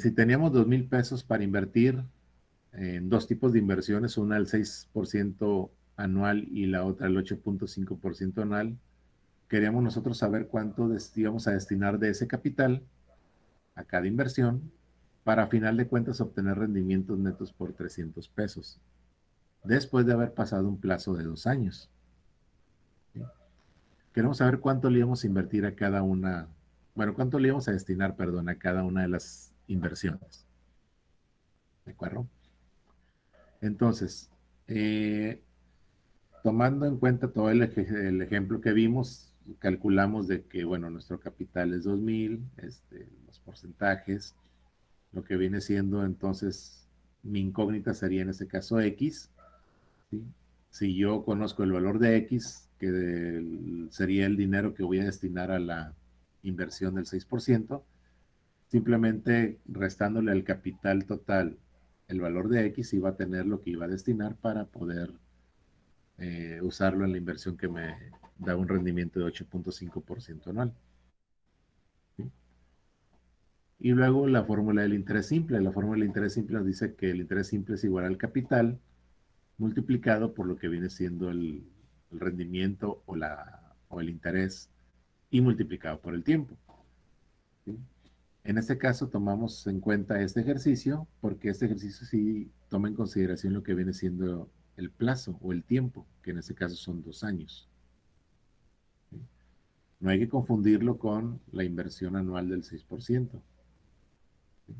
si teníamos 2,000 pesos para invertir en dos tipos de inversiones, una al 6% anual y la otra al 8,5% anual, queríamos nosotros saber cuánto íbamos a destinar de ese capital a cada inversión para a final de cuentas obtener rendimientos netos por 300 pesos, después de haber pasado un plazo de 2 años. ¿Sí? Queremos saber cuánto le íbamos a invertir a cada una, bueno, cuánto le íbamos a destinar, perdón, a cada una de las inversiones. ¿De acuerdo? Entonces, eh, tomando en cuenta todo el ejemplo que vimos, calculamos de que, bueno, nuestro capital es 2,000, los porcentajes, lo que viene siendo entonces mi incógnita sería en este caso X, ¿sí? Si yo conozco el valor de X, que sería el dinero que voy a destinar a la inversión del 6%, simplemente restándole al capital total el valor de X, iba a tener lo que iba a destinar para poder usarlo en la inversión que me da un rendimiento de 8,5% anual. ¿Sí? Y luego la fórmula del interés simple. La fórmula del interés simple nos dice que el interés simple es igual al capital multiplicado por lo que viene siendo el rendimiento o el interés y multiplicado por el tiempo. ¿Sí? En este caso tomamos en cuenta este ejercicio porque este ejercicio sí toma en consideración lo que viene siendo el plazo o el tiempo, que en este caso son 2 años. ¿Sí? No hay que confundirlo con la inversión anual del 6%, ¿sí?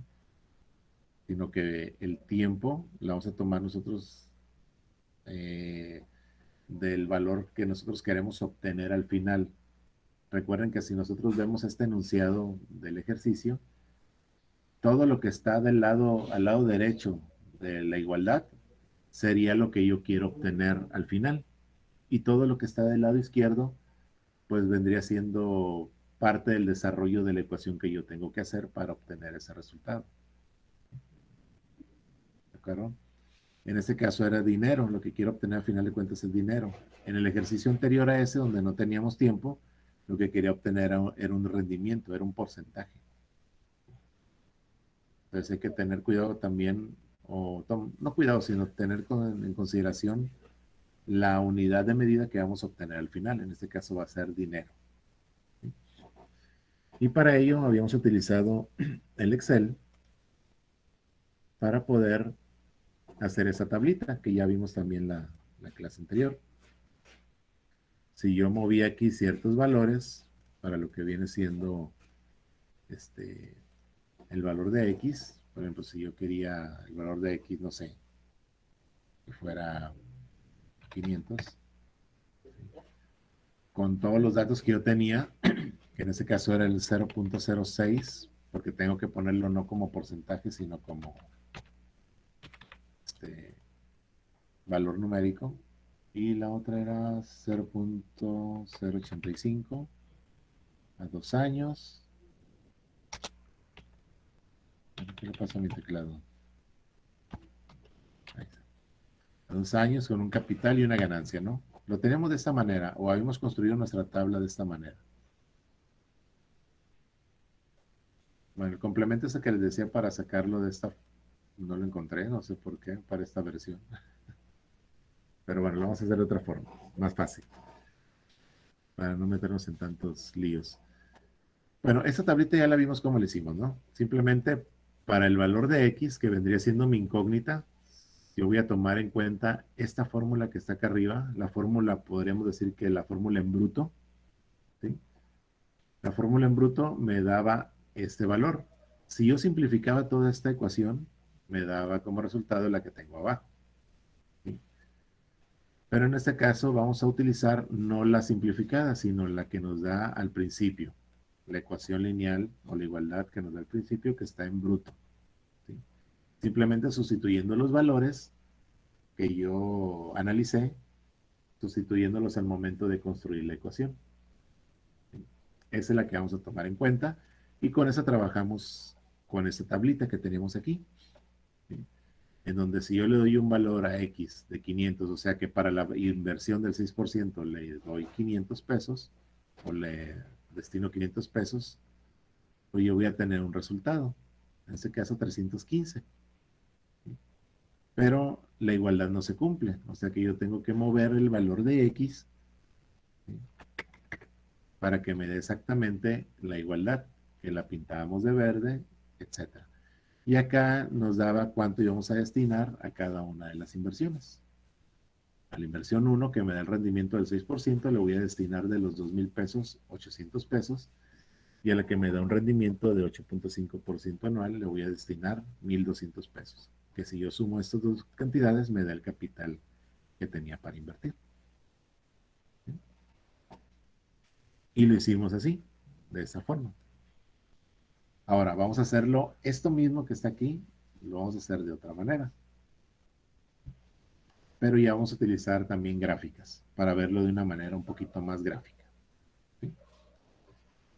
Sino que el tiempo la vamos a tomar nosotros eh, del valor que nosotros queremos obtener al final. Recuerden que si nosotros vemos este enunciado del ejercicio, todo lo que está al lado derecho de la igualdad sería lo que yo quiero obtener al final. Y todo lo que está del lado izquierdo, pues vendría siendo parte del desarrollo de la ecuación que yo tengo que hacer para obtener ese resultado. ¿De acuerdo? En este caso era dinero, lo que quiero obtener al final de cuentas es dinero. En el ejercicio anterior a ese, donde no teníamos tiempo, lo que quería obtener era un rendimiento, era un porcentaje. Entonces hay que tener cuidado también, no cuidado, sino tener en consideración la unidad de medida que vamos a obtener al final. En este caso va a ser dinero. ¿Sí? Y para ello habíamos utilizado el Excel para poder hacer esa tablita que ya vimos también la clase anterior. Si yo movía aquí ciertos valores para lo que viene siendo este, el valor de X, por ejemplo, si yo quería el valor de X, no sé, que fuera 500, con todos los datos que yo tenía, que en este caso era el 0,06, porque tengo que ponerlo no como porcentaje, sino como valor numérico. Y la otra era 0,085 a 2 años. ¿Qué le pasa a mi teclado? Ahí está. A 2 años con un capital y una ganancia, ¿no? Lo tenemos de esta manera, o habíamos construido nuestra tabla de esta manera. Bueno, el complemento ese que les decía para sacarlo de esta, no lo encontré, no sé por qué, para esta versión. Pero bueno, lo vamos a hacer de otra forma, más fácil, para no meternos en tantos líos. Bueno, esta tablita ya la vimos cómo le hicimos, ¿no? Simplemente para el valor de X, que vendría siendo mi incógnita, yo voy a tomar en cuenta esta fórmula que está acá arriba. La fórmula, podríamos decir que la fórmula en bruto, ¿sí? La fórmula en bruto me daba este valor. Si yo simplificaba toda esta ecuación, me daba como resultado la que tengo abajo, ¿sí? Pero en este caso vamos a utilizar no la simplificada, sino la que nos da al principio, la ecuación lineal o la igualdad que nos da al principio, que está en bruto, ¿sí? Simplemente sustituyendo los valores que yo analicé, sustituyéndolos al momento de construir la ecuación. ¿Sí? Esa es la que vamos a tomar en cuenta y con esa trabajamos con esta tablita que tenemos aquí, ¿sí? En donde si yo le doy un valor a X de 500, o sea que para la inversión del 6% le doy 500 pesos o le destino 500 pesos, pues yo voy a tener un resultado. en este caso 315. Pero la igualdad no se cumple, o sea que yo tengo que mover el valor de X, ¿sí?, para que me dé exactamente la igualdad, que la pintábamos de verde, etcétera. Y acá nos daba cuánto íbamos a destinar a cada una de las inversiones. A la inversión 1, que me da el rendimiento del 6%, le voy a destinar de los 2,000 pesos, 800 pesos. Y a la que me da un rendimiento de 8.5% anual, le voy a destinar 1,200 pesos. Que si yo sumo estas dos cantidades, me da el capital que tenía para invertir. ¿Sí? Y lo hicimos así, de esa forma. Ahora, vamos a hacerlo, esto mismo que está aquí, lo vamos a hacer de otra manera. Pero ya vamos a utilizar también gráficas para verlo de una manera un poquito más gráfica. ¿Sí?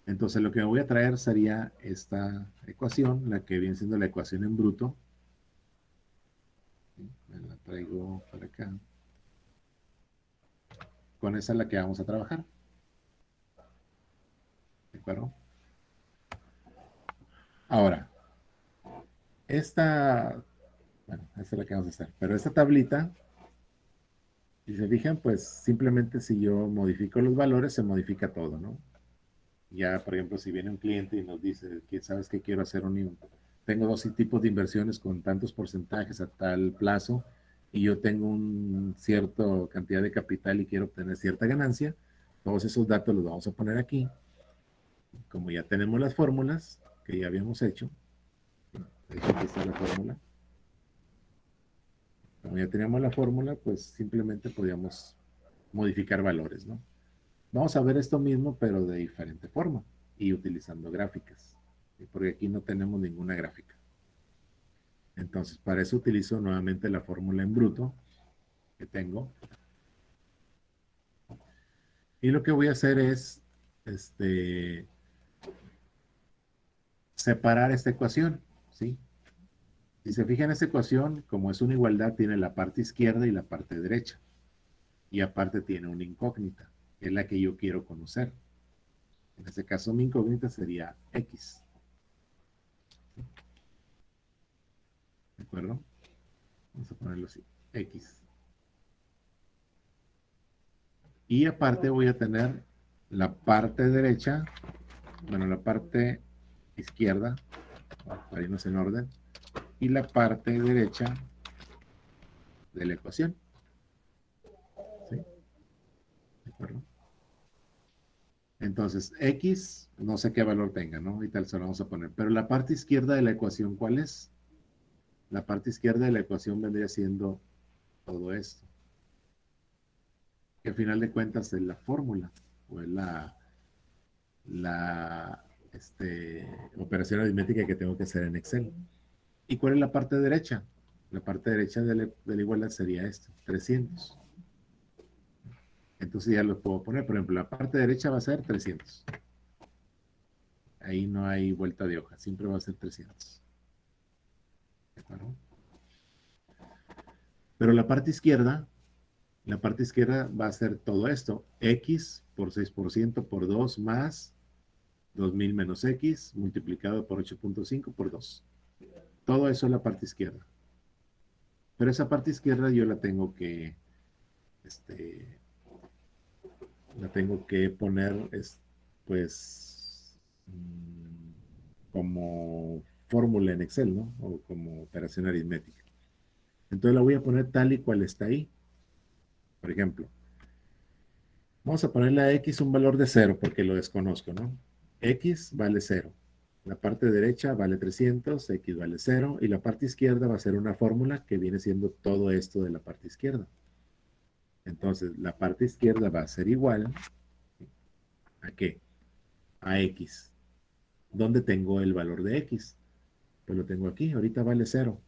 Entonces lo que me voy a traer sería esta ecuación, la que viene siendo la ecuación en bruto. ¿Sí? Me la traigo para acá. Con esa es la que vamos a trabajar. ¿De acuerdo? Ahora, bueno, esta es la que vamos a hacer. Pero esta tablita, si se fijan, pues simplemente si yo modifico los valores, se modifica todo, ¿no? Ya, por ejemplo, si viene un cliente y nos dice, que sabes que quiero hacer tengo dos tipos de inversiones con tantos porcentajes a tal plazo y yo tengo un cierto cantidad de capital y quiero obtener cierta ganancia, todos esos datos los vamos a poner aquí. Como ya tenemos las fórmulas que ya habíamos hecho, de hecho aquí está la fórmula. Como ya teníamos la fórmula, pues simplemente podíamos modificar valores, ¿no? Vamos a ver esto mismo, pero de diferente forma y utilizando gráficas, porque aquí no tenemos ninguna gráfica. Entonces, para eso utilizo nuevamente la fórmula en bruto que tengo. Y lo que voy a hacer es separar esta ecuación, ¿sí? Si se fijan en esta ecuación, como es una igualdad, tiene la parte izquierda y la parte derecha. Y aparte tiene una incógnita, que es la que yo quiero conocer. En este caso, mi incógnita sería X. ¿De acuerdo? Vamos a ponerlo así, X. Y aparte voy a tener la parte derecha, bueno, la parte izquierda, para irnos en orden, y la parte derecha de la ecuación. ¿Sí? ¿De acuerdo? Entonces, X, no sé qué valor tenga, ¿no? Ahorita se lo vamos a poner. Pero la parte izquierda de la ecuación, ¿cuál es? La parte izquierda de la ecuación vendría siendo todo esto. Que al final de cuentas es la fórmula, o es la operación aritmética que tengo que hacer en Excel. ¿Y cuál es la parte derecha? La parte derecha de la igualdad sería esto, 300. Entonces ya lo puedo poner. Por ejemplo, la parte derecha va a ser 300. Ahí no hay vuelta de hoja, siempre va a ser 300. ¿De acuerdo? Pero la parte izquierda va a ser todo esto. X por 6% por 2 más 2,000 menos X multiplicado por 8.5 por 2. Todo eso es la parte izquierda. Pero esa parte izquierda yo este, la tengo que poner, pues, como fórmula en Excel, ¿no? O como operación aritmética. Entonces la voy a poner tal y cual está ahí. Por ejemplo, vamos a ponerle a X un valor de 0 porque lo desconozco, ¿no? X vale 0. La parte derecha vale 300, X vale 0, y la parte izquierda va a ser una fórmula que viene siendo todo esto de la parte izquierda. Entonces, la parte izquierda va a ser igual ¿a qué? A X. ¿Dónde tengo el valor de X? Pues lo tengo aquí, ahorita vale 0.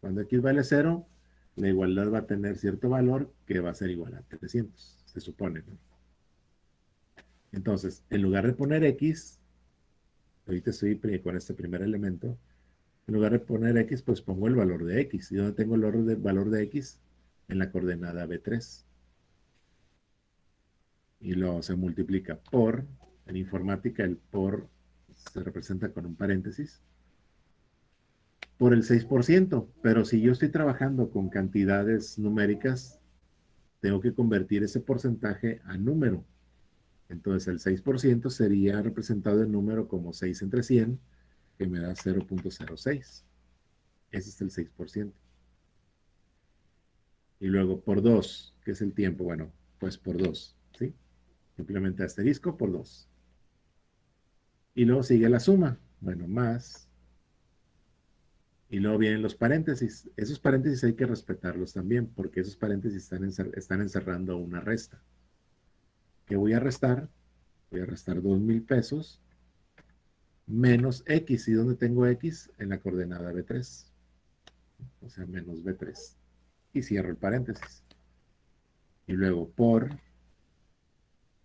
Cuando X vale 0, la igualdad va a tener cierto valor que va a ser igual a 300, se supone, ¿no? Entonces, en lugar de poner X, ahorita estoy con este primer elemento, en lugar de poner X, pues pongo el valor de X. ¿Y dónde tengo el valor de X? En la coordenada B3. Y luego se multiplica por, en informática el por se representa con un paréntesis, por el 6%, pero si yo estoy trabajando con cantidades numéricas, tengo que convertir ese porcentaje a número. Entonces el 6% sería representado en número como 6 entre 100, que me da 0.06. Ese es el 6%. Y luego por 2, que es el tiempo, bueno, pues por 2, ¿sí? Simplemente asterisco por 2. Y luego sigue la suma, bueno, más. Y luego vienen los paréntesis. Esos paréntesis hay que respetarlos también, porque esos paréntesis están encerrando una resta. ¿Qué voy a restar? Voy a restar 2,000 pesos menos X. ¿Y dónde tengo X? En la coordenada B3. O sea, menos B3. Y cierro el paréntesis. Y luego por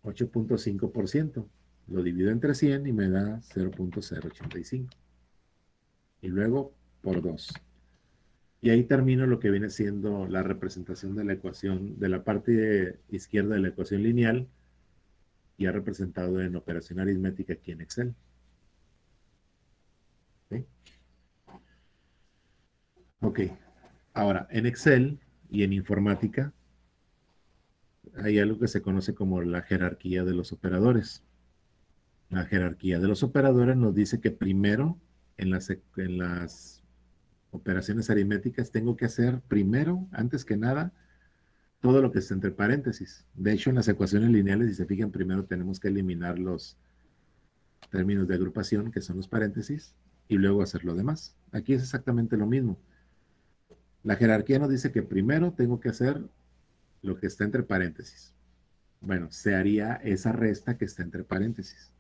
8.5%. Lo divido entre 100 y me da 0.085. Y luego por 2. Y ahí termino lo que viene siendo la representación de la ecuación, de la parte izquierda de la ecuación lineal, ya representado en operación aritmética aquí en Excel. ¿Sí? Ok. Ahora, en Excel y en informática hay algo que se conoce como la jerarquía de los operadores. La jerarquía de los operadores nos dice que primero en las operaciones aritméticas tengo que hacer primero, antes que nada, todo lo que está entre paréntesis. De hecho, en las ecuaciones lineales, si se fijan, primero tenemos que eliminar los términos de agrupación, que son los paréntesis, y luego hacer lo demás. Aquí es exactamente lo mismo. La jerarquía nos dice que primero tengo que hacer lo que está entre paréntesis. Bueno, se haría esa resta que está entre paréntesis.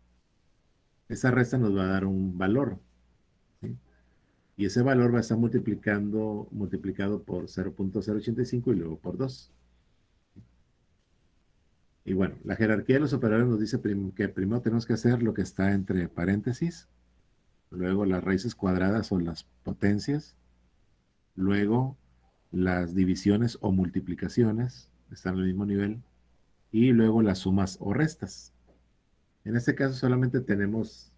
Esa resta nos va a dar un valor, ¿sí? Y ese valor va a estar multiplicado por 0.085 y luego por 2. Y bueno, la jerarquía de los operadores nos dice que primero tenemos que hacer lo que está entre paréntesis, luego las raíces cuadradas o las potencias, luego las divisiones o multiplicaciones, están al mismo nivel, y luego las sumas o restas. En este caso solamente tenemos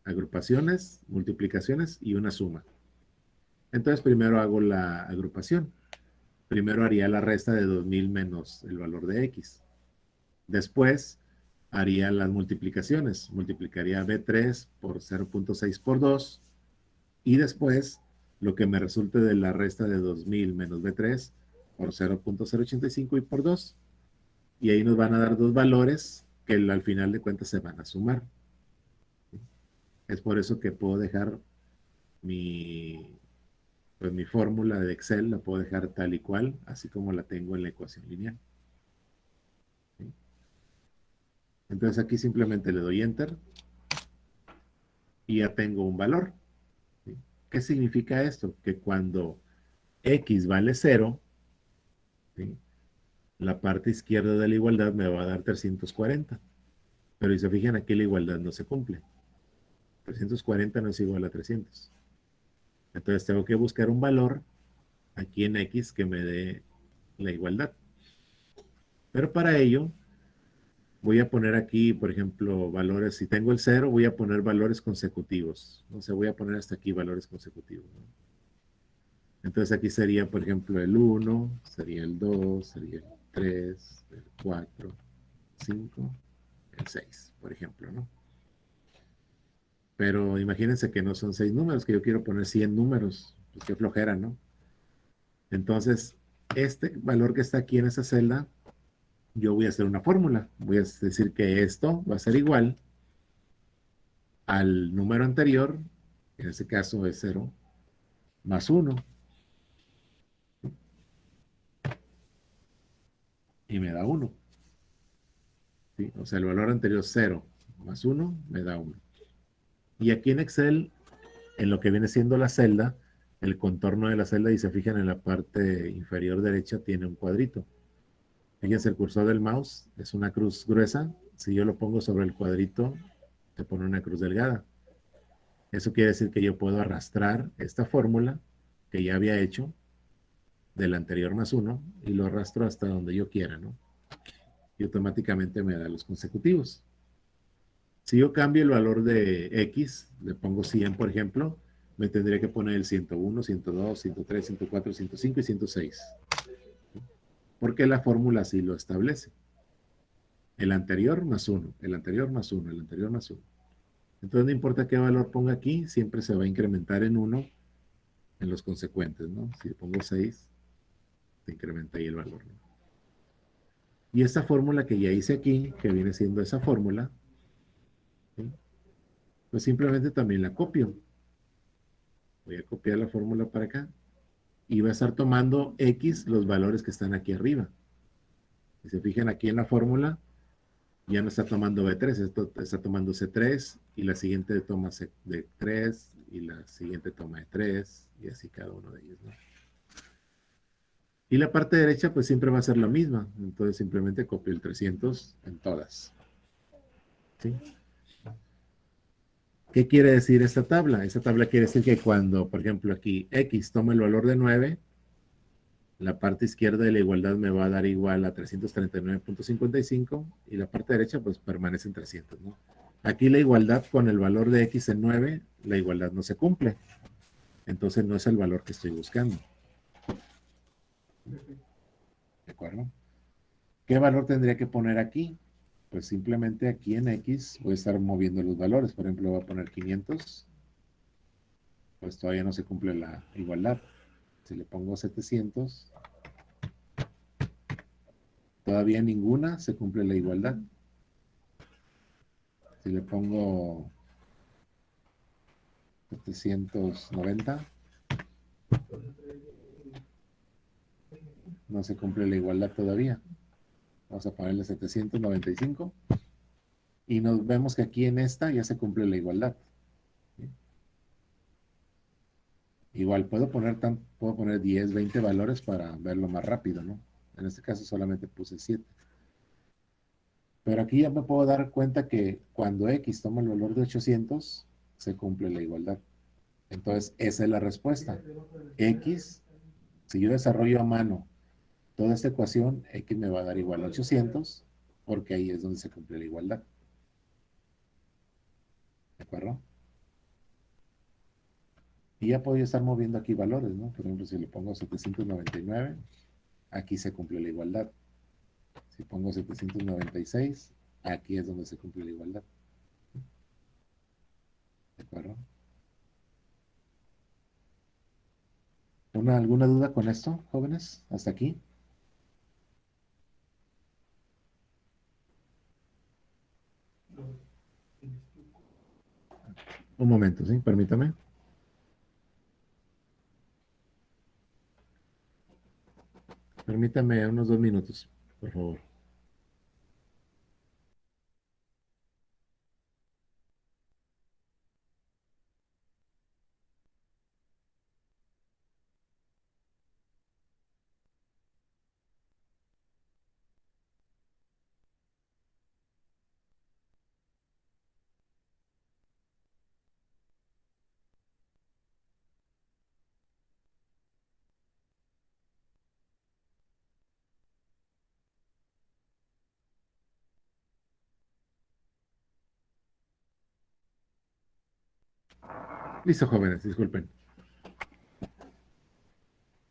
agrupaciones, multiplicaciones y una suma. Entonces primero hago la agrupación. Primero haría la resta de 2,000 menos el valor de X. Después haría las multiplicaciones. Multiplicaría B3 por 0.6 por 2. Y después lo que me resulte de la resta de 2,000 menos B3 por 0.085 y por 2. Y ahí nos van a dar dos valores que al final de cuentas se van a sumar. Es por eso que puedo dejar mi, pues mi fórmula de Excel, la puedo dejar tal y cual, así como la tengo en la ecuación lineal. ¿Sí? Entonces aquí simplemente le doy Enter y ya tengo un valor. ¿Sí? ¿Qué significa esto? Que cuando X vale 0, ¿sí?, la parte izquierda de la igualdad me va a dar 340. Pero si se fijan aquí la igualdad no se cumple. 340 no es igual a 300. Entonces tengo que buscar un valor aquí en X que me dé la igualdad. Pero para ello voy a poner aquí, por ejemplo, valores. Si tengo el 0, voy a poner valores consecutivos. O sea, voy a poner hasta aquí valores consecutivos, ¿no? Entonces aquí sería, por ejemplo, el 1, sería el 2, sería el 3, el 4, 5, el 6, por ejemplo, ¿no? Pero imagínense que no son 6 números, que yo quiero poner 100 números. Pues qué flojera, ¿no? Entonces, este valor que está aquí en esa celda, yo voy a hacer una fórmula. Voy a decir que esto va a ser igual al número anterior, en este caso es 0, más 1, y me da 1. ¿Sí? O sea, el valor anterior es 0 más 1 me da 1. Y aquí en Excel, en lo que viene siendo la celda, el contorno de la celda, y se fijan en la parte inferior derecha, tiene un cuadrito. Fíjense, el cursor del mouse es una cruz gruesa. Si yo lo pongo sobre el cuadrito, se pone una cruz delgada. Eso quiere decir que yo puedo arrastrar esta fórmula que ya había hecho del anterior más 1 y lo arrastro hasta donde yo quiera, ¿no? Y automáticamente me da los consecutivos. Si yo cambio el valor de X, le pongo 100, por ejemplo, me tendría que poner el 101, 102, 103, 104, 105 y 106. Porque la fórmula así lo establece. El anterior más 1, el anterior más 1, el anterior más 1. Entonces no importa qué valor ponga aquí, siempre se va a incrementar en 1 en los consecuentes, ¿no? Si pongo 6, se incrementa ahí el valor, ¿no? Y esta fórmula que ya hice aquí, que viene siendo esa fórmula, ¿sí? Pues simplemente también la copio. Voy a copiar la fórmula para acá y va a estar tomando X los valores que están aquí arriba. Si se fijan aquí en la fórmula, ya no está tomando B3, esto está tomando C3 y la siguiente toma C de 3 y la siguiente toma de 3 y así cada uno de ellos, ¿no? Y la parte derecha pues siempre va a ser la misma, entonces simplemente copio el 300 en todas. ¿Sí? ¿Qué quiere decir esta tabla? Esta tabla quiere decir que cuando, por ejemplo, aquí X toma el valor de 9, la parte izquierda de la igualdad me va a dar igual a 339.55 y la parte derecha pues permanece en 300, ¿no? Aquí la igualdad con el valor de X en 9, la igualdad no se cumple. Entonces no es el valor que estoy buscando. ¿De acuerdo? ¿Qué valor tendría que poner aquí? Pues simplemente aquí en X voy a estar moviendo los valores. Por ejemplo, voy a poner 500. Pues todavía no se cumple la igualdad. Si le pongo 700, todavía ninguna se cumple la igualdad. Si le pongo 790, no se cumple la igualdad todavía. Vamos a ponerle 795 y nos vemos que aquí en esta ya se cumple la igualdad. ¿Sí? Igual puedo poner 10, 20 valores para verlo más rápido, ¿no? En este caso solamente puse 7. Pero aquí ya me puedo dar cuenta que cuando X toma el valor de 800, se cumple la igualdad. Entonces, esa es la respuesta. X, si yo desarrollo a mano toda esta ecuación, X me va a dar igual a 800, porque ahí es donde se cumple la igualdad. ¿De acuerdo? Y ya podría estar moviendo aquí valores, ¿no? Por ejemplo, si le pongo 799, aquí se cumple la igualdad. Si pongo 796, aquí es donde se cumple la igualdad. ¿De acuerdo? ¿Alguna duda con esto, jóvenes? ¿Hasta aquí? Un momento, ¿sí? Permítame. Permítame unos 2 minutos, por favor. Listo, jóvenes, disculpen.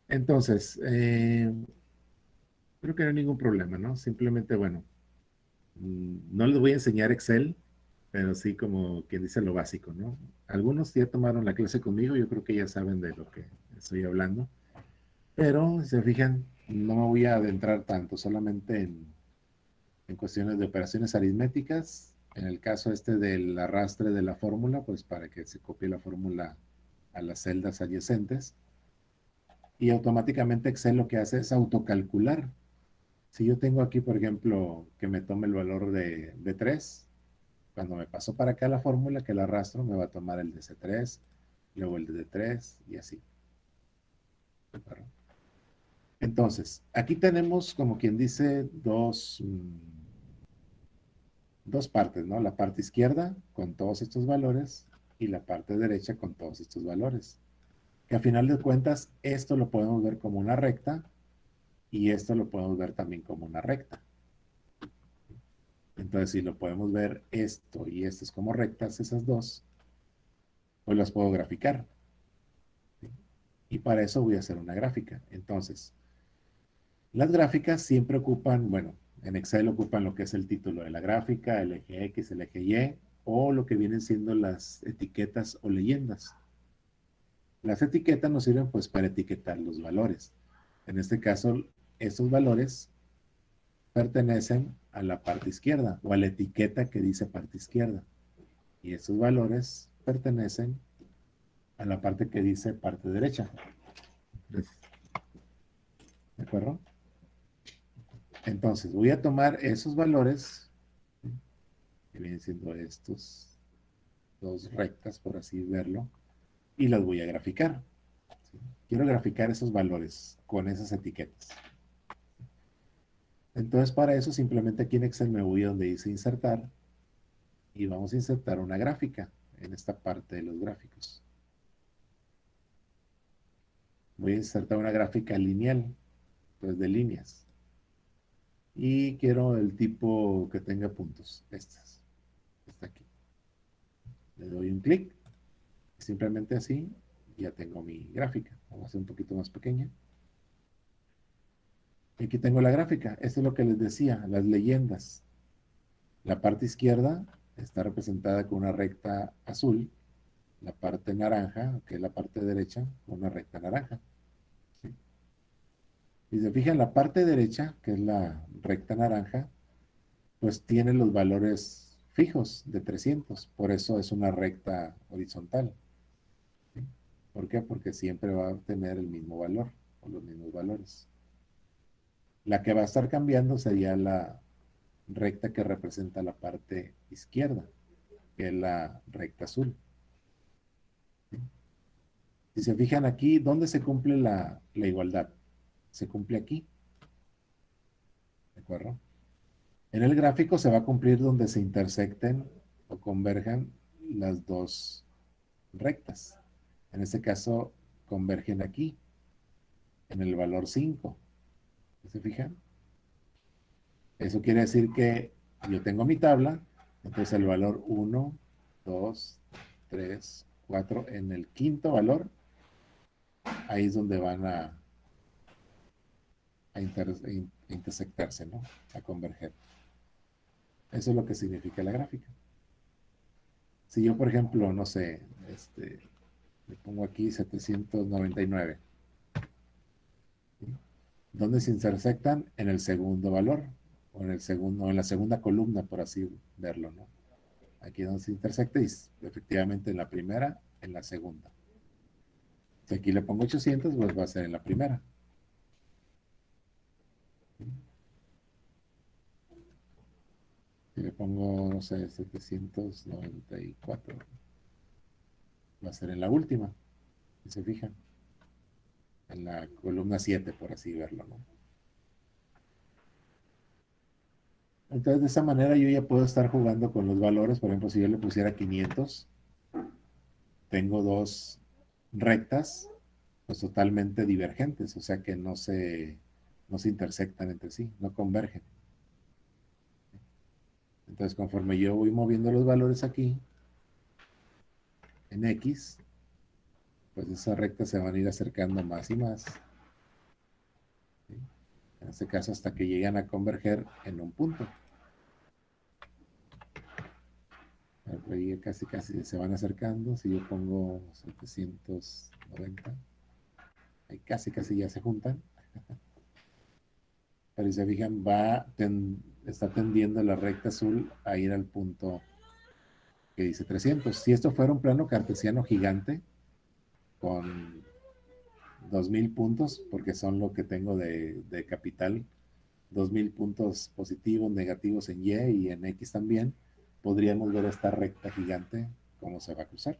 Entonces, creo que no hay ningún problema, ¿no? Simplemente, bueno, no les voy a enseñar Excel, pero sí como quien dice lo básico, ¿no? Algunos ya tomaron la clase conmigo, yo creo que ya saben de lo que estoy hablando, pero si se fijan, no me voy a adentrar tanto, solamente en cuestiones de operaciones aritméticas. En el caso este del arrastre de la fórmula, pues para que se copie la fórmula a las celdas adyacentes. Y automáticamente Excel lo que hace es autocalcular. Si yo tengo aquí, por ejemplo, que me tome el valor de 3, cuando me paso para acá la fórmula que la arrastro, me va a tomar el de C3, luego el de D3 y así. Entonces, aquí tenemos, como quien dice, dos partes, ¿no? La parte izquierda con todos estos valores y la parte derecha con todos estos valores. Que a final de cuentas, esto lo podemos ver como una recta y esto lo podemos ver también como una recta. Entonces, si lo podemos ver esto y esto es como rectas, esas dos, pues las puedo graficar. Y para eso voy a hacer una gráfica. Entonces, las gráficas siempre ocupan, bueno, en Excel ocupan lo que es el título de la gráfica, el eje X, el eje Y, o lo que vienen siendo las etiquetas o leyendas. Las etiquetas nos sirven pues para etiquetar los valores. En este caso, estos valores pertenecen a la parte izquierda o a la etiqueta que dice parte izquierda. Y estos valores pertenecen a la parte que dice parte derecha. ¿De acuerdo? Entonces, voy a tomar esos valores, que vienen siendo estos dos rectas, por así verlo, y los voy a graficar. ¿Sí? Quiero graficar esos valores con esas etiquetas. Entonces, para eso, simplemente aquí en Excel me voy a donde dice insertar y vamos a insertar una gráfica en esta parte de los gráficos. Voy a insertar una gráfica lineal, pues de líneas. Y quiero el tipo que tenga puntos. Estas. Está aquí. Le doy un clic. Simplemente así ya tengo mi gráfica. Vamos a hacer un poquito más pequeña. Y aquí tengo la gráfica. Esto es lo que les decía, las leyendas. La parte izquierda está representada con una recta azul. La parte naranja, que es la parte derecha, con una recta naranja. ¿Sí? Y se fijan, la parte derecha, que es la recta naranja, pues tiene los valores fijos de 300. Por eso es una recta horizontal. ¿Sí? ¿Por qué? Porque siempre va a obtener el mismo valor o los mismos valores. La que va a estar cambiando sería la recta que representa la parte izquierda, que es la recta azul. ¿Sí? Si se fijan aquí, ¿dónde se cumple la igualdad? Se cumple aquí, ¿de acuerdo? En el gráfico se va a cumplir donde se intersecten o converjan las dos rectas. En este caso, convergen aquí, en el valor 5. ¿Se fijan? Eso quiere decir que yo tengo mi tabla, entonces el valor 1, 2, 3, 4, en el quinto valor, ahí es donde van a intersectarse, ¿no? A converger. Eso es lo que significa la gráfica. Si yo, por ejemplo, no sé, le pongo aquí 799, ¿sí? ¿Dónde se intersectan? En el segundo valor, o en el segundo, o en la segunda columna, por así verlo, ¿no? Aquí es donde se intersecta y efectivamente en la primera, en la segunda. Si aquí le pongo 800, pues va a ser en la primera. Si le pongo, no sé, 794, va a ser en la última. Si se fijan, en la columna 7, por así verlo, ¿no? Entonces, de esa manera yo ya puedo estar jugando con los valores. Por ejemplo, si yo le pusiera 500, tengo dos rectas, pues totalmente divergentes, o sea que no se intersectan entre sí, no convergen. Entonces, conforme yo voy moviendo los valores aquí, en X, pues esas rectas se van a ir acercando más y más. ¿Sí? En este caso, hasta que llegan a converger en un punto. Ahí casi casi se van acercando. Si yo pongo 790, ahí casi casi ya se juntan. Pero si se fijan, está tendiendo la recta azul a ir al punto que dice 300. Si esto fuera un plano cartesiano gigante, con 2000 puntos, porque son lo que tengo de capital, 2000 puntos positivos, negativos en Y y en X también, podríamos ver esta recta gigante cómo se va a cruzar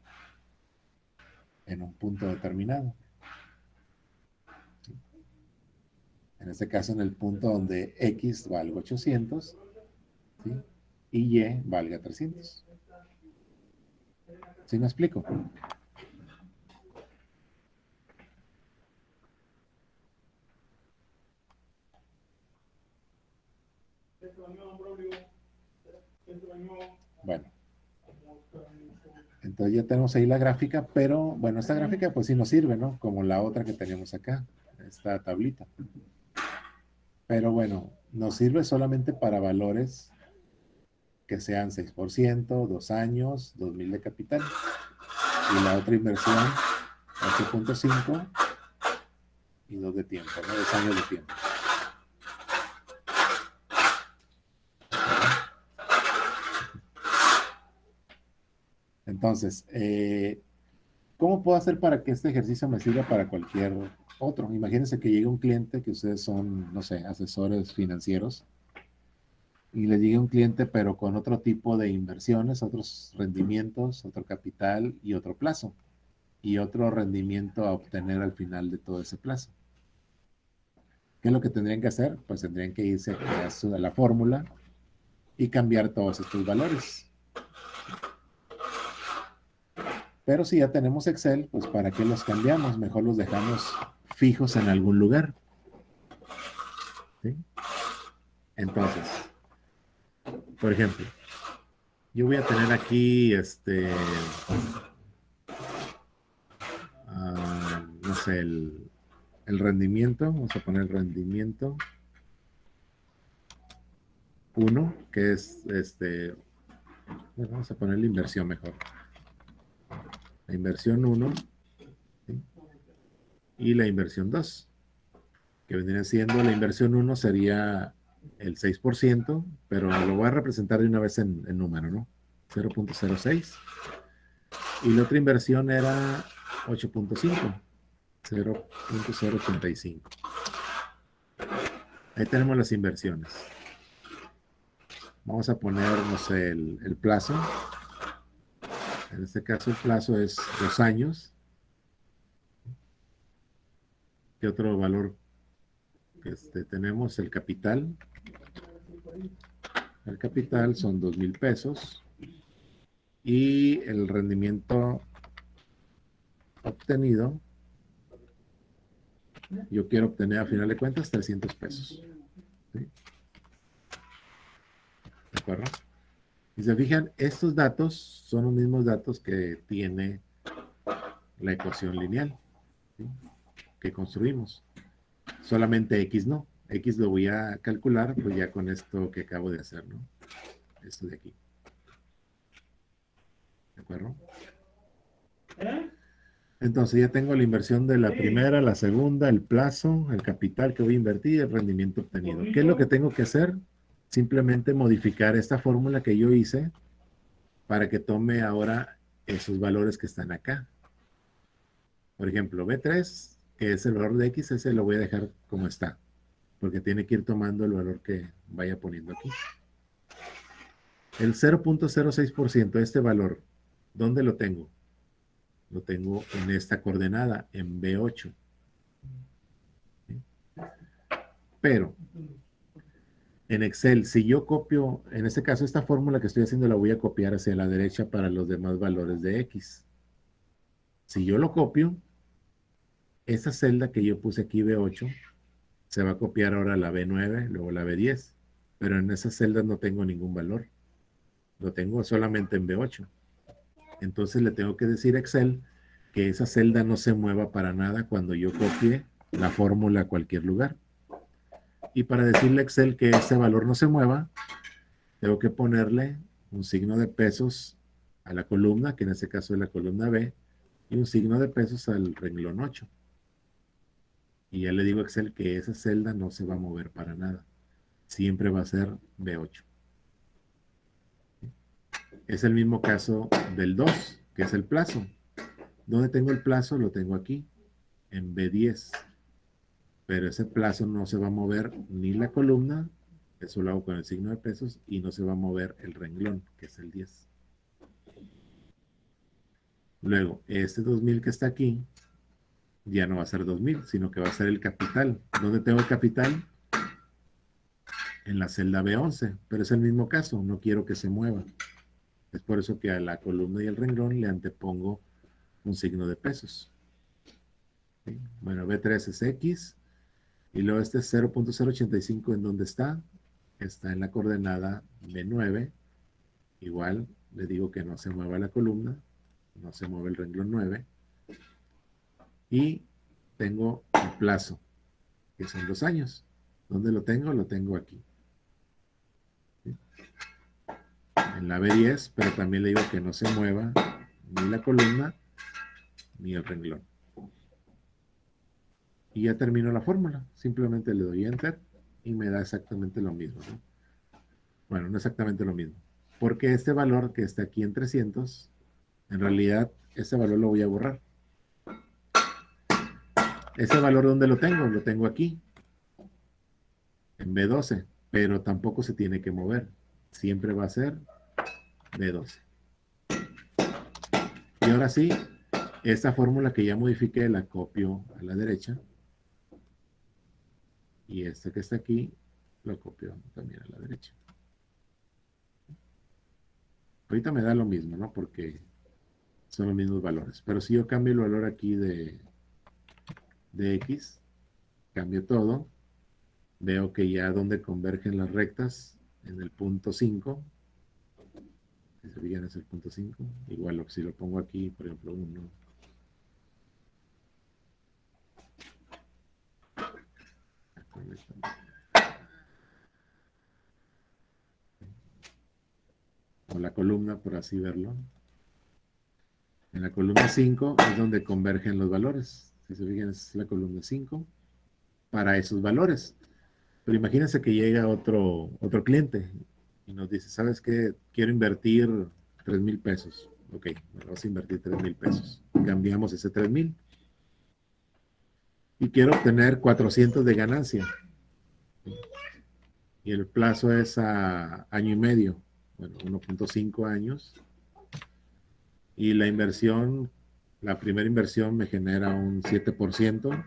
en un punto determinado. ¿Sí? En este caso, en el punto donde X valga 800, ¿sí? Y Y valga 300. ¿Sí me explico? Bueno, Entonces ya tenemos ahí la gráfica, pero bueno, esta gráfica pues sí nos sirve, ¿no? Como la otra que tenemos acá, esta tablita. Pero bueno, nos sirve solamente para valores que sean 6%, 2 años, 2,000 de capital. Y la otra inversión, 8,5 y 2 de tiempo, ¿no? 2 años de tiempo. Entonces, ¿cómo puedo hacer para que este ejercicio me sirva para cualquier otro? Imagínense que llegue un cliente, que ustedes son, no sé, asesores financieros, y le llegue un cliente pero con otro tipo de inversiones, otros rendimientos, otro capital y otro plazo, y otro rendimiento a obtener al final de todo ese plazo. ¿Qué es lo que tendrían que hacer? Pues tendrían que irse a la fórmula y cambiar todos estos valores. Pero si ya tenemos Excel, pues ¿para qué los cambiamos? Mejor los dejamos fijos en algún lugar. ¿Sí? Entonces, por ejemplo, yo voy a tener aquí, no sé, el rendimiento, vamos a poner rendimiento 1, que es, bueno, vamos a poner la inversión mejor. La inversión 1, ¿sí? Y la inversión 2, que vendría siendo la inversión 1 sería el 6%, pero lo voy a representar de una vez en número, ¿no? 0,06. Y la otra inversión era 8,5, 0,085. Ahí tenemos las inversiones. Vamos a poner, no sé, el plazo. En este caso el plazo es 2 años. ¿Qué otro valor tenemos? El capital. El capital son 2,000 pesos. Y el rendimiento obtenido, yo quiero obtener a final de cuentas 300 pesos. ¿Sí? ¿De acuerdo? Y se fijan, estos datos son los mismos datos que tiene la ecuación lineal, ¿sí? Que construimos. Solamente X no. X lo voy a calcular pues ya con esto que acabo de hacer, ¿no? Esto de aquí. ¿De acuerdo? Entonces ya tengo la inversión de la primera, la segunda, el plazo, el capital que voy a invertir y el rendimiento obtenido. ¿Qué es lo que tengo que hacer? Simplemente modificar esta fórmula que yo hice para que tome ahora esos valores que están acá. Por ejemplo, B3, que es el valor de X, ese lo voy a dejar como está, porque tiene que ir tomando el valor que vaya poniendo aquí. El 0,06% de este valor, ¿dónde lo tengo? Lo tengo en esta coordenada, en B8. ¿Sí? Pero en Excel, si yo copio, en este caso, esta fórmula que estoy haciendo la voy a copiar hacia la derecha para los demás valores de X. Si yo lo copio, esa celda que yo puse aquí, B8, se va a copiar ahora a la B9, luego la B10. Pero en esas celdas no tengo ningún valor. Lo tengo solamente en B8. Entonces le tengo que decir a Excel que esa celda no se mueva para nada cuando yo copie la fórmula a cualquier lugar. Y para decirle a Excel que ese valor no se mueva, tengo que ponerle un signo de pesos a la columna, que en este caso es la columna B, y un signo de pesos al renglón 8. Y ya le digo a Excel que esa celda no se va a mover para nada. Siempre va a ser B8. Es el mismo caso del 2, que es el plazo. ¿Dónde tengo el plazo? Lo tengo aquí, en B10. Pero ese plazo no se va a mover ni la columna, eso lo hago con el signo de pesos, y no se va a mover el renglón, que es el 10. Luego, este 2,000 que está aquí, ya no va a ser 2,000, sino que va a ser el capital. ¿Dónde tengo el capital? En la celda B11, pero es el mismo caso, no quiero que se mueva. Es por eso que a la columna y el renglón le antepongo un signo de pesos. ¿Sí? Bueno, B3 es X, y luego este 0,085 en donde está en la coordenada B9. Igual le digo que no se mueva la columna no se mueve el renglón 9. Y tengo el plazo, que son 2 años. ¿Dónde lo tengo? Lo tengo aquí. ¿Sí? En la B10, pero también le digo que no se mueva ni la columna ni el renglón. Y ya termino la fórmula. Simplemente le doy Enter y me da exactamente lo mismo, ¿no? Bueno, no exactamente lo mismo. Porque este valor que está aquí en 300, en realidad ese valor lo voy a borrar. Ese valor, ¿dónde lo tengo? Lo tengo aquí, en B12, pero tampoco se tiene que mover. Siempre va a ser B12. Y ahora sí, esta fórmula que ya modifiqué la copio a la derecha. Y este que está aquí lo copio también a la derecha. Ahorita me da lo mismo, ¿no? Porque son los mismos valores. Pero si yo cambio el valor aquí de X, cambio todo, veo que ya donde convergen las rectas, en el punto 5, si se fijan es el punto 5, igual si lo pongo aquí, por ejemplo, 1, o la columna, por así verlo. En la columna 5 es donde convergen los valores. Si se fijan, es la columna 5 para esos valores. Pero imagínense que llega otro cliente y nos dice, ¿sabes qué? Quiero invertir 3,000 pesos. Ok, bueno, vas a invertir 3,000 pesos. Cambiamos ese 3,000 y quiero obtener 400 de ganancia. Y el plazo es a año y medio, bueno, 1,5 años. Y la inversión, la primera inversión me genera un 7%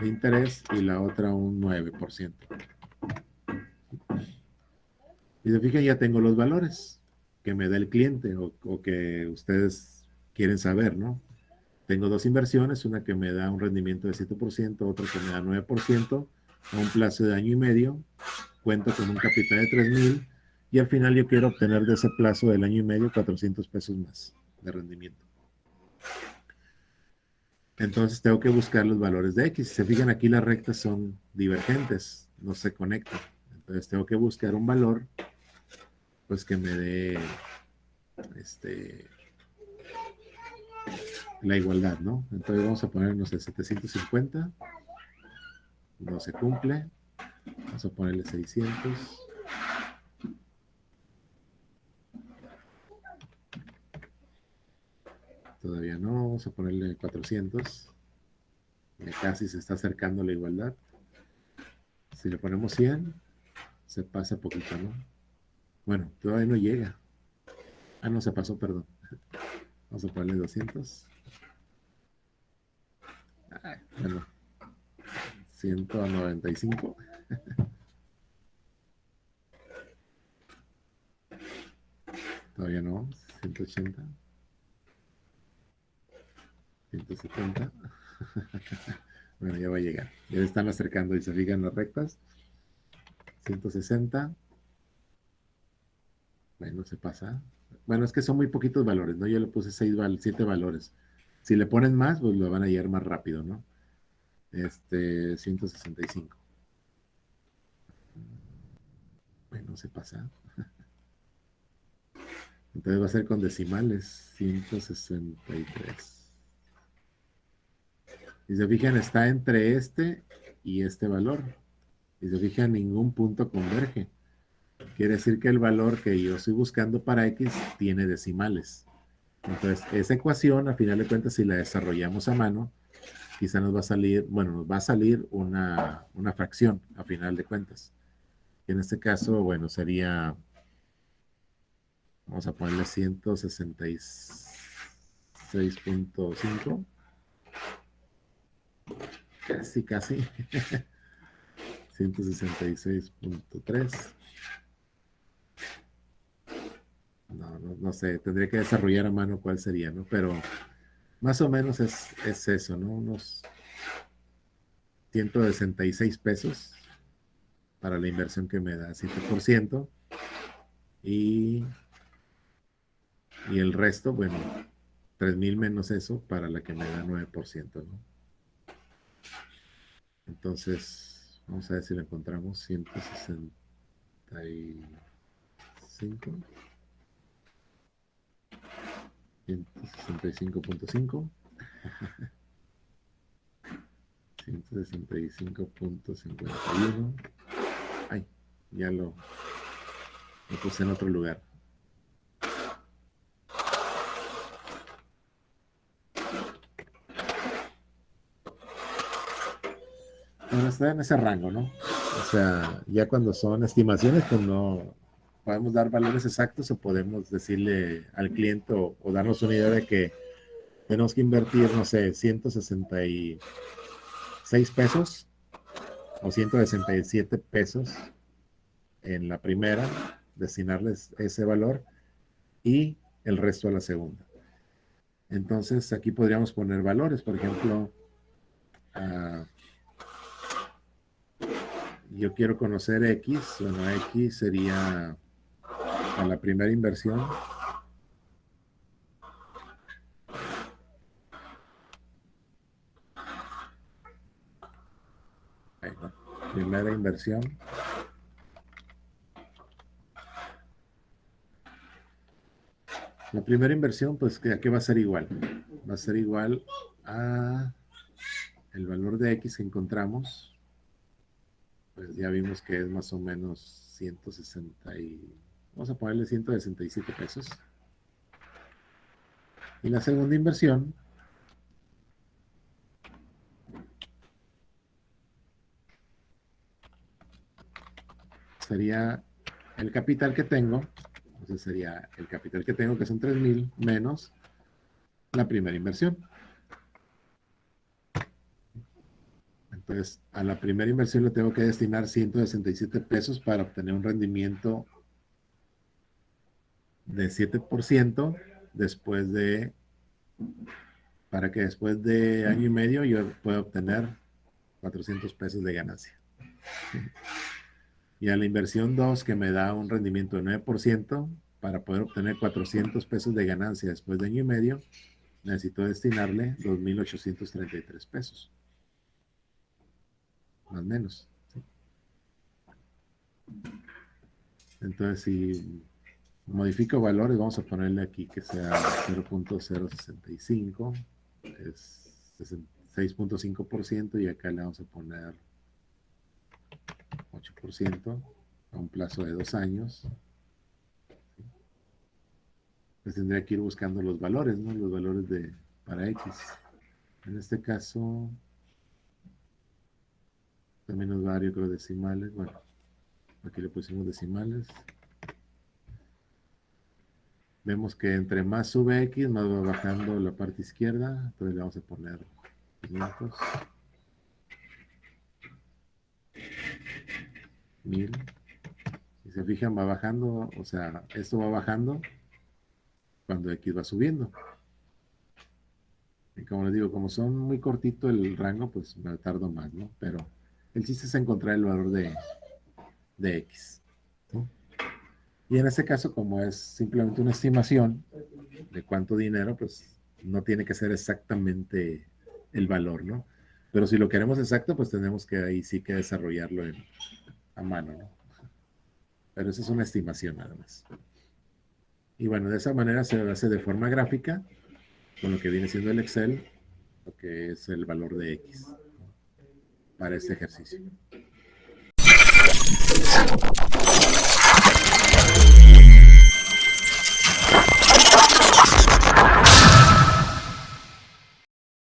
de interés y la otra un 9%. Y se fijan, ya tengo los valores que me da el cliente o que ustedes quieren saber, ¿no? Tengo dos inversiones, una que me da un rendimiento de 7%, otra que me da 9%, a un plazo de año y medio, cuento con un capital de 3,000 y al final yo quiero obtener de ese plazo del año y medio 400 pesos más de rendimiento. Entonces tengo que buscar los valores de X. Si se fijan aquí las rectas son divergentes, no se conectan. Entonces tengo que buscar un valor pues que me dé la igualdad, ¿no? Entonces vamos a ponernos el 750, no se cumple, vamos a ponerle 600, todavía no, vamos a ponerle 400, casi se está acercando la igualdad. Si le ponemos 100, se pasa poquito, ¿no? Bueno, todavía no llega. Ah, no, se pasó, perdón. Vamos a ponerle 200. Ay, bueno, 195. Todavía no, 180. 170. Bueno, ya va a llegar. Ya están acercando y se fijan las rectas. 160. Bueno, se pasa. Bueno, es que son muy poquitos valores, ¿no? Yo le puse 7 valores. Si le ponen más, pues lo van a llegar más rápido, ¿no? 165. Bueno, se pasa. Entonces va a ser con decimales. 163. Y se fijan, está entre este y este valor. Y se fijan, ningún punto converge. Quiere decir que el valor que yo estoy buscando para X tiene decimales. Entonces, esa ecuación, a final de cuentas, si la desarrollamos a mano, quizá nos va a salir, bueno, nos va a salir una fracción, a final de cuentas. Y en este caso, bueno, sería, vamos a ponerle 166,5. Casi, casi. 166,3. No sé, tendría que desarrollar a mano cuál sería, ¿no? Pero más o menos es eso, ¿no? Unos 166 pesos para la inversión que me da 7%. Y, y el resto, bueno, 3,000 menos eso para la que me da 9%, ¿no? Entonces, vamos a ver si lo encontramos. 165. 165.5. 165.51. Ay, ya lo puse en otro lugar. Bueno, está en ese rango, ¿no? O sea, ya cuando son estimaciones, pues no podemos dar valores exactos o podemos decirle al cliente o darnos una idea de que tenemos que invertir, no sé, 166 pesos o 167 pesos en la primera, destinarles ese valor y el resto a la segunda. Entonces aquí podríamos poner valores, por ejemplo, yo quiero conocer X, bueno, X sería a la primera inversión. Ahí va. Primera inversión. La primera inversión, pues, ¿a qué va a ser igual? Va a ser igual a el valor de X que encontramos. Pues ya vimos que es más o menos 160 vamos a ponerle 167 pesos. Y la segunda inversión sería el capital que tengo. Entonces sería el capital que tengo, que son 3,000 menos la primera inversión. Entonces, a la primera inversión le tengo que destinar 167 pesos para obtener un rendimiento de 7% después de, para que después de año y medio yo pueda obtener 400 pesos de ganancia. Y a la inversión 2, que me da un rendimiento de 9%, para poder obtener 400 pesos de ganancia después de año y medio, necesito destinarle 2,833 pesos. Más o menos. ¿Sí? Entonces, si modifico valores, vamos a ponerle aquí que sea 0.065, es 6.5%, y acá le vamos a poner 8% a un plazo de 2 años. Pues tendría que ir buscando los valores, ¿no? Los valores para X. En este caso, también nos va a dar, yo creo, decimales. Bueno, aquí le pusimos decimales. Vemos que entre más sube X, más va bajando la parte izquierda. Entonces le vamos a poner 500, 1000. Si se fijan, va bajando, o sea, esto va bajando cuando X va subiendo. Y como les digo, como son muy cortito el rango, pues me tardo más, ¿no? Pero el chiste es encontrar el valor de X, ¿no? Y en este caso, como es simplemente una estimación de cuánto dinero, pues no tiene que ser exactamente el valor, ¿no? Pero si lo queremos exacto, pues tenemos que ahí sí que desarrollarlo a mano, ¿no? Pero eso es una estimación nada más. Y bueno, de esa manera se hace de forma gráfica, con lo que viene siendo el Excel, lo que es el valor de X, ¿no? Para este ejercicio.